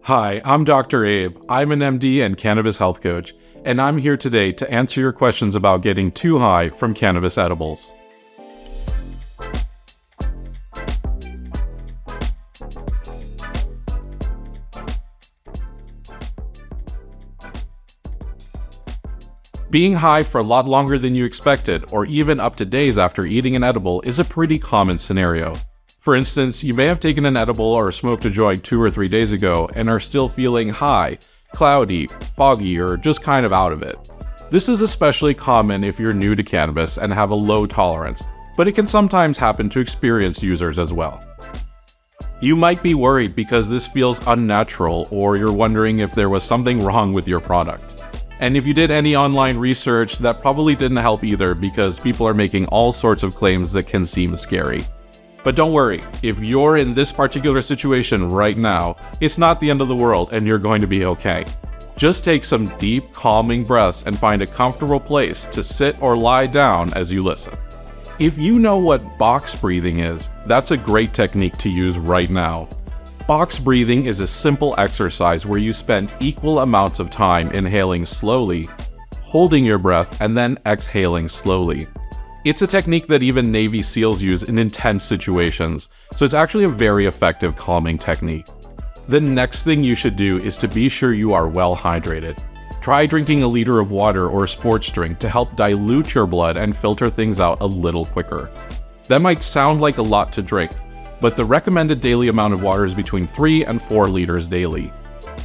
Hi, I'm Dr. Abe. I'm an MD and cannabis health coach, and I'm here today to answer your questions about getting too high from cannabis edibles. Being high for a lot longer than you expected, or even up to days after eating an edible, is a pretty common scenario. For instance, you may have taken an edible or smoked a joint 2 or 3 days ago and are still feeling high, cloudy, foggy, or just kind of out of it. This is especially common if you're new to cannabis and have a low tolerance, but it can sometimes happen to experienced users as well. You might be worried because this feels unnatural, or you're wondering if there was something wrong with your product. And if you did any online research, that probably didn't help either because people are making all sorts of claims that can seem scary. But don't worry, if you're in this particular situation right now, it's not the end of the world and you're going to be okay. Just take some deep, calming breaths and find a comfortable place to sit or lie down as you listen. If you know what box breathing is, that's a great technique to use right now. Box breathing is a simple exercise where you spend equal amounts of time inhaling slowly, holding your breath, and then exhaling slowly. It's a technique that even Navy SEALs use in intense situations, so it's actually a very effective calming technique. The next thing you should do is to be sure you are well hydrated. Try drinking a liter of water or sports drink to help dilute your blood and filter things out a little quicker. That might sound like a lot to drink, but the recommended daily amount of water is between 3 and 4 liters daily.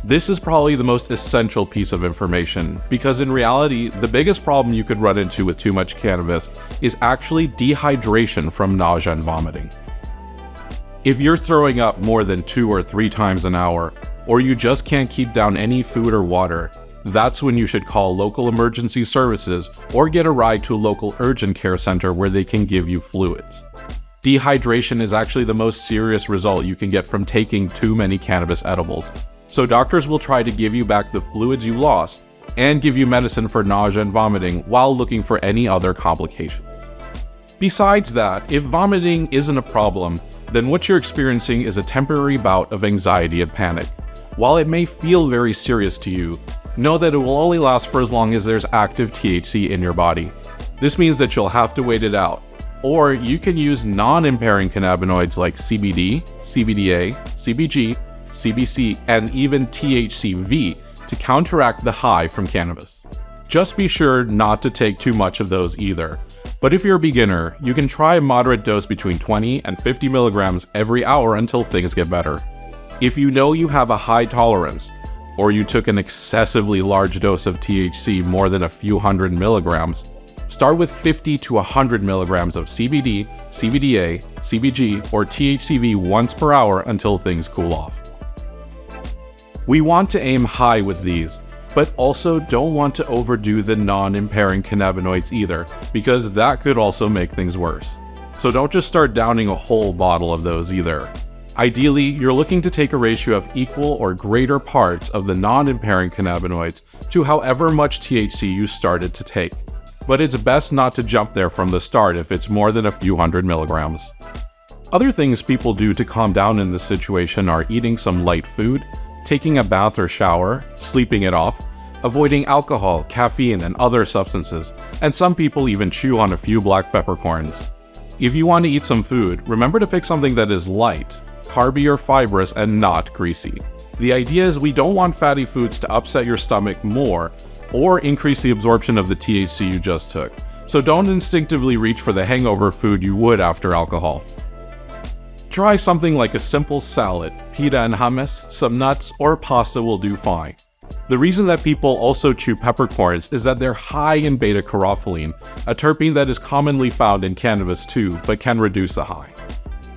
This is probably the most essential piece of information, because in reality, the biggest problem you could run into with too much cannabis is actually dehydration from nausea and vomiting. If you're throwing up more than 2 or 3 times an hour, or you just can't keep down any food or water, that's when you should call local emergency services or get a ride to a local urgent care center where they can give you fluids. Dehydration is actually the most serious result you can get from taking too many cannabis edibles. So doctors will try to give you back the fluids you lost and give you medicine for nausea and vomiting while looking for any other complications. Besides that, if vomiting isn't a problem, then what you're experiencing is a temporary bout of anxiety and panic. While it may feel very serious to you, know that it will only last for as long as there's active THC in your body. This means that you'll have to wait it out. Or you can use non-impairing cannabinoids like CBD, CBDA, CBG, CBC, and even THCV to counteract the high from cannabis. Just be sure not to take too much of those either. But if you're a beginner, you can try a moderate dose between 20 and 50 milligrams every hour until things get better. If you know you have a high tolerance, or you took an excessively large dose of THC more than a few hundred milligrams, start with 50 to 100 milligrams of CBD, CBDA, CBG, or THCV once per hour until things cool off. We want to aim high with these, but also don't want to overdo the non-impairing cannabinoids either, because that could also make things worse. So don't just start downing a whole bottle of those either. Ideally, you're looking to take a ratio of equal or greater parts of the non-impairing cannabinoids to however much THC you started to take. But it's best not to jump there from the start if it's more than a few hundred milligrams. Other things people do to calm down in this situation are eating some light food, taking a bath or shower, sleeping it off, avoiding alcohol, caffeine, and other substances, and some people even chew on a few black peppercorns. If you want to eat some food, remember to pick something that is light, carby or fibrous, and not greasy. The idea is we don't want fatty foods to upset your stomach more or increase the absorption of the THC you just took, so don't instinctively reach for the hangover food you would after alcohol. Try something like a simple salad, pita and hummus, some nuts, or pasta will do fine. The reason that people also chew peppercorns is that they're high in beta-caryophyllene, a terpene that is commonly found in cannabis too, but can reduce the high.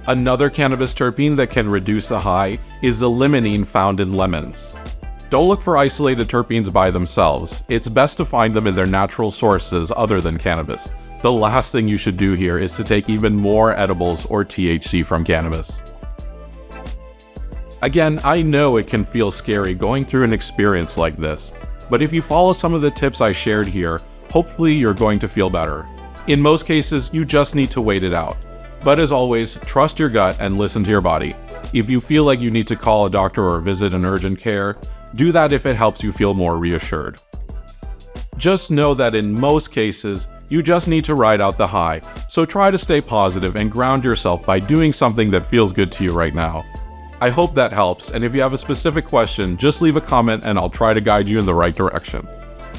Another cannabis terpene that can reduce the high is the limonene found in lemons. Don't look for isolated terpenes by themselves. It's best to find them in their natural sources other than cannabis. The last thing you should do here is to take even more edibles or THC from cannabis. Again, I know it can feel scary going through an experience like this, but if you follow some of the tips I shared here, hopefully you're going to feel better. In most cases, you just need to wait it out. But as always, trust your gut and listen to your body. If you feel like you need to call a doctor or visit an urgent care, do that if it helps you feel more reassured. Just know that in most cases, you just need to ride out the high, so try to stay positive and ground yourself by doing something that feels good to you right now. I hope that helps, and if you have a specific question, just leave a comment and I'll try to guide you in the right direction.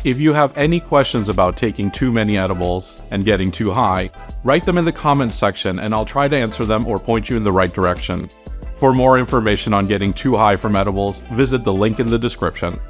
If you have any questions about taking too many edibles and getting too high, write them in the comments section and I'll try to answer them or point you in the right direction. For more information on getting too high from edibles, visit the link in the description.